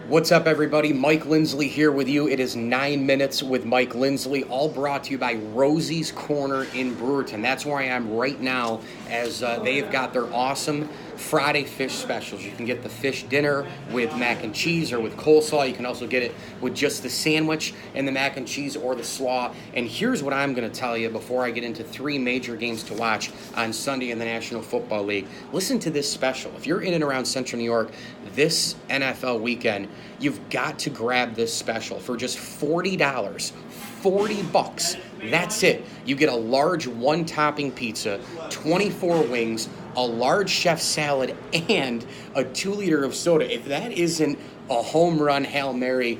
What's up, everybody? Mike Lindsley here with you. It is 9 minutes with Mike Lindsley, all brought to you by Rosie's Corner in Brewerton. That's where I am right now, as they have got their awesome Friday fish specials. You can get the fish dinner with mac and cheese or with coleslaw. You can also get it with just the sandwich and the mac and cheese or the slaw. And here's what I'm going to tell you before I get into three major games to watch on Sunday in the National Football League. Listen to this special. If you're in and around Central New York this NFL weekend, you've got to grab this special for just $40. $40. That's it. You get a large one-topping pizza, 24 wings, a large chef salad, and a 2-liter of soda. If that isn't a home run Hail Mary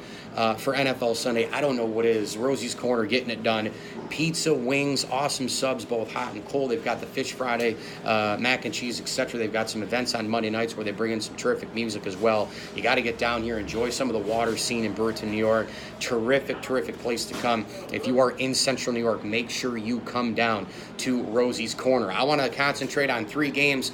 for NFL Sunday, I don't know what is. Rosie's Corner getting it done. Pizza, wings, awesome subs, both hot and cold. They've got the Fish Friday, mac and cheese, etc. They've got some events on Monday nights where they bring in some terrific music as well. You got to get down here, enjoy some of the water scene in Brewerton, New York. Terrific, terrific place to come. If you are in Central New York, make sure you come down to Rosie's Corner. I want to concentrate on three games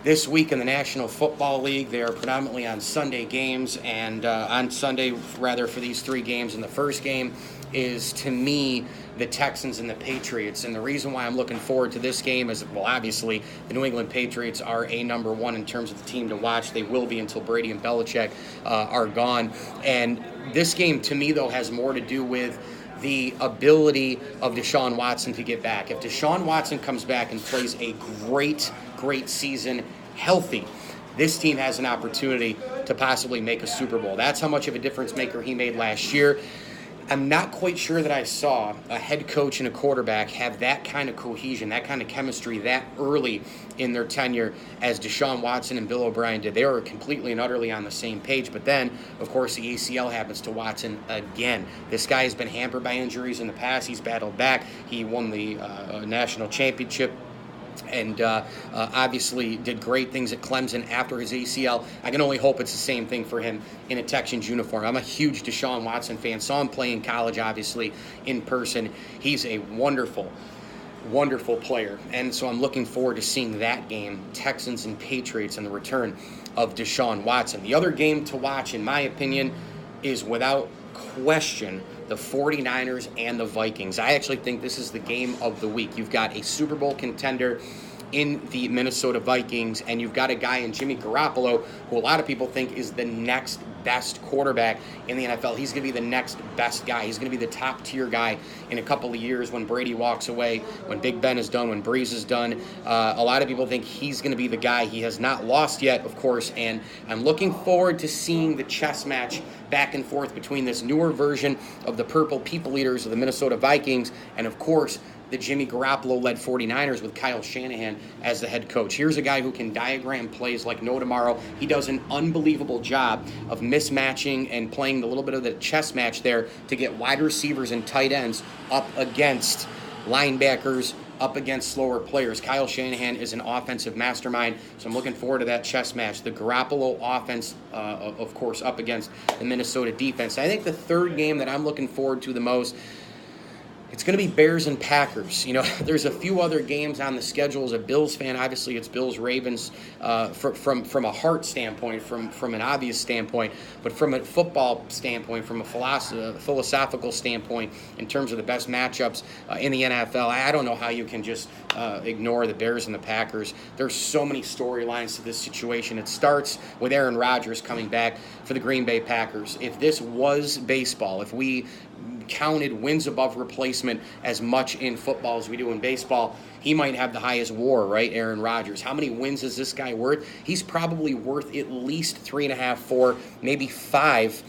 this week in the National Football League. They are predominantly on Sunday games, and on Sunday, rather, for these three games. And the first game is, to me, the Texans and the Patriots. And the reason why I'm looking forward to this game is, well, obviously, the New England Patriots are a number one in terms of the team to watch. They will be until Brady and Belichick are gone. And this game, to me, though, has more to do with the ability of Deshaun Watson to get back. If Deshaun Watson comes back and plays a great season healthy, this team has an opportunity to possibly make a Super Bowl. That's how much of a difference maker he made last year. I'm not quite sure that I saw a head coach and a quarterback have that kind of cohesion, that kind of chemistry that early in their tenure as Deshaun Watson and Bill O'Brien did. They were completely and utterly on the same page. But then, of course, the ACL happens to Watson again. This guy has been hampered by injuries in the past. He's battled back. He won the national championship and obviously did great things at Clemson after his ACL. I can only hope it's the same thing for him in a Texans uniform. I'm a huge Deshaun Watson fan. Saw him play in college, obviously, in person. He's a wonderful player. And so I'm looking forward to seeing that game, Texans and Patriots, and the return of Deshaun Watson. The other game to watch, in my opinion, is without question the 49ers and the Vikings. I actually think this is the game of the week. You've got a Super Bowl contender in the Minnesota Vikings, and you've got a guy in Jimmy Garoppolo who a lot of people think is the next best quarterback in the NFL. He's going to be the next best guy. He's going to be the top tier guy in a couple of years when Brady walks away, when Big Ben is done, when Breeze is done. A lot of people think he's going to be the guy. He has not lost yet, of course, and I'm looking forward to seeing the chess match back and forth between this newer version of the Purple People Eaters of the Minnesota Vikings and, of course, the Jimmy Garoppolo-led 49ers with Kyle Shanahan as the head coach. Here's a guy who can diagram plays like no tomorrow. He does an unbelievable job of mismatching and playing the little bit of the chess match there to get wide receivers and tight ends up against linebackers, up against slower players. Kyle Shanahan is an offensive mastermind, so I'm looking forward to that chess match. The Garoppolo offense, of course, up against the Minnesota defense. I think the third game that I'm looking forward to the most, it's going to be Bears and Packers. You know, there's a few other games on the schedule. As a Bills fan, obviously it's Bills-Ravens from a heart standpoint, from an obvious standpoint, but from a football standpoint, from a philosophical standpoint, in terms of the best matchups in the NFL, I don't know how you can just ignore the Bears and the Packers. There's so many storylines to this situation. It starts with Aaron Rodgers coming back for the Green Bay Packers. If this was baseball, if we counted wins above replacement as much in football as we do in baseball, he might have the highest WAR, right? Aaron Rodgers. How many wins is this guy worth? He's probably worth at least 3.5, 4, maybe 5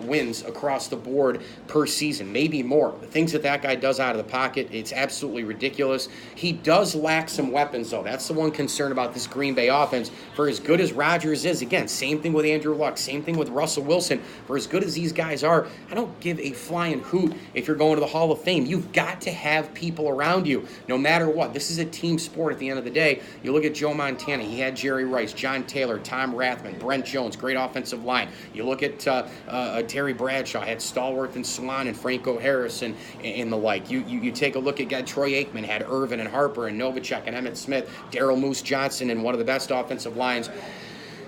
wins across the board per season, maybe more. The things that guy does out of the pocket, it's absolutely ridiculous. He does lack some weapons, though. That's the one concern about this Green Bay offense. For as good as Rodgers is, again, same thing with Andrew Luck, same thing with Russell Wilson. For as good as these guys are, I don't give a flying hoot if you're going to the Hall of Fame. You've got to have people around you, no matter what. This is a team sport at the end of the day. You look at Joe Montana. He had Jerry Rice, John Taylor, Tom Rathman, Brent Jones, great offensive line. You look at Terry Bradshaw, had Stallworth and Swan and Franco Harris and the like. You take a look at Troy Aikman, had Irvin and Harper and Novacek and Emmitt Smith, Daryl Moose Johnson, and one of the best offensive lines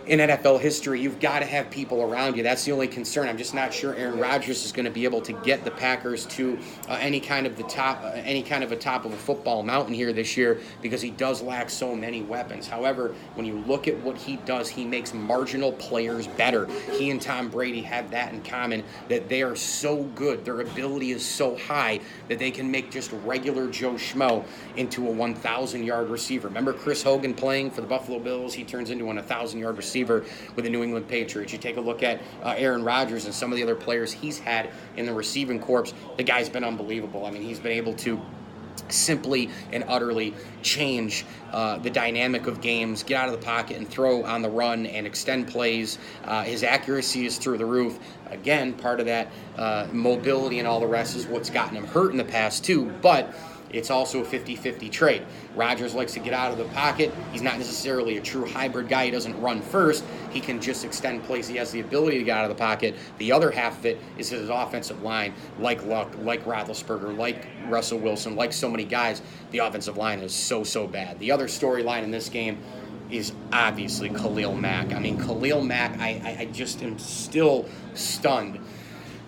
in NFL history, you've got to have people around you. That's the only concern. I'm just not sure Aaron Rodgers is going to be able to get the Packers to any kind of a top of a football mountain here this year, because he does lack so many weapons. However, when you look at what he does, he makes marginal players better. He and Tom Brady have that in common, that they are so good. Their ability is so high that they can make just regular Joe Schmo into a 1,000-yard receiver. Remember Chris Hogan playing for the Buffalo Bills? He turns into a 1,000-yard receiver with the New England Patriots. You take a look at Aaron Rodgers and some of the other players he's had in the receiving corps. The guy's been unbelievable. I mean, he's been able to simply and utterly change the dynamic of games, get out of the pocket and throw on the run and extend plays. His accuracy is through the roof. Again, part of that mobility and all the rest is what's gotten him hurt in the past too, but it's also a 50-50 trade. Rodgers likes to get out of the pocket. He's not necessarily a true hybrid guy. He doesn't run first. He can just extend plays. He has the ability to get out of the pocket. The other half of it is his offensive line, like Luck, like Roethlisberger, like Russell Wilson, like so many guys. The offensive line is so bad. The other storyline in this game is obviously Khalil Mack. I mean, Khalil Mack, I just am still stunned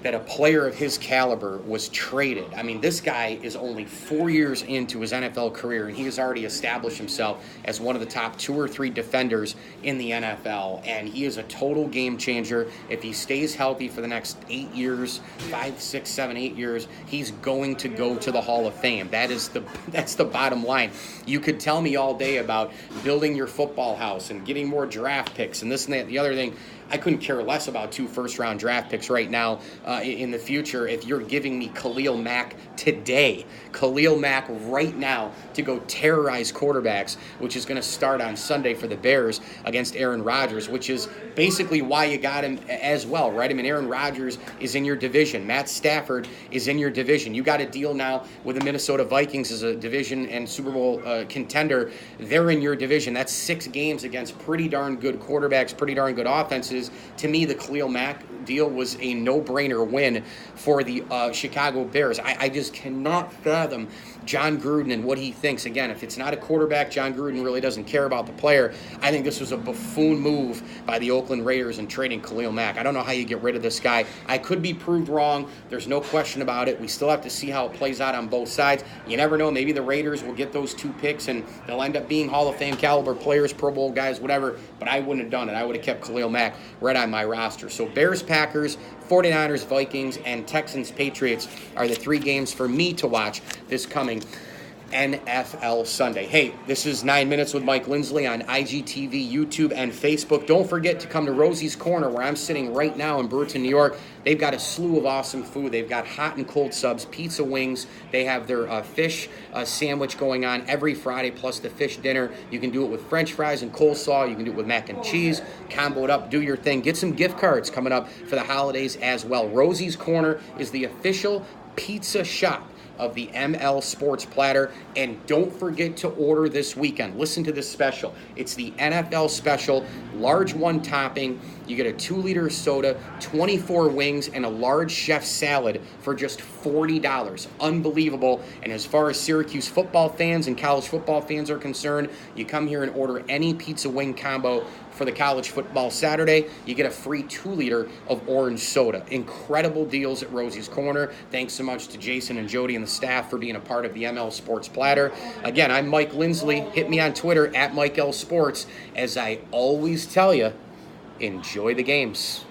that a player of his caliber was traded. I mean, this guy is only 4 years into his NFL career, and he has already established himself as one of the top 2 or 3 defenders in the NFL, and he is a total game changer. If he stays healthy for the next 8 years, 5, 6, 7, 8 years, he's going to go to the Hall of Fame. That's the bottom line. You could tell me all day about building your football house and getting more draft picks and this and that, the other thing. I couldn't care less about 2 first-round draft picks right now in the future if you're giving me Khalil Mack today. Khalil Mack right now to go terrorize quarterbacks, which is going to start on Sunday for the Bears against Aaron Rodgers, which is basically why you got him as well, right? I mean, Aaron Rodgers is in your division. Matt Stafford is in your division. You got a deal now with the Minnesota Vikings as a division and Super Bowl contender. They're in your division. That's 6 games against pretty darn good quarterbacks, pretty darn good offenses. To me, the Khalil Mack deal was a no-brainer win for the Chicago Bears. I just cannot fathom John Gruden and what he thinks. Again, if it's not a quarterback, John Gruden really doesn't care about the player. I think this was a buffoon move by the Oakland Raiders in trading Khalil Mack. I don't know how you get rid of this guy. I could be proved wrong. There's no question about it. We still have to see how it plays out on both sides. You never know. Maybe the Raiders will get those 2 picks and they'll end up being Hall of Fame caliber players, Pro Bowl guys, whatever. But I wouldn't have done it. I would have kept Khalil Mack right on my roster. So Bears, Packers, 49ers, Vikings, and Texans, Patriots are the 3 games for me to watch this coming NFL Sunday. Hey, this is 9 Minutes with Mike Lindsley on IGTV, YouTube, and Facebook. Don't forget to come to Rosie's Corner, where I'm sitting right now in Brewerton, New York. They've got a slew of awesome food. They've got hot and cold subs, pizza, wings. They have their fish sandwich going on every Friday, plus the fish dinner. You can do it with French fries and coleslaw. You can do it with mac and cheese. Combo it up, do your thing. Get some gift cards coming up for the holidays as well. Rosie's Corner is the official pizza shop of the ML Sports Platter. And don't forget to order this weekend. Listen to this special. It's the NFL special, large 1 topping. You get a 2-liter soda, 24 wings, and a large chef salad for just $40. Unbelievable. And as far as Syracuse football fans and college football fans are concerned, you come here and order any pizza wing combo for the college football Saturday, you get a free 2-liter of orange soda. Incredible deals at Rosie's Corner. Thanks so much to Jason and Jody and the staff for being a part of the ML Sports Platter. Again, I'm Mike Lindsley. Hit me on Twitter at Mike L Sports. As I always tell you, enjoy the games.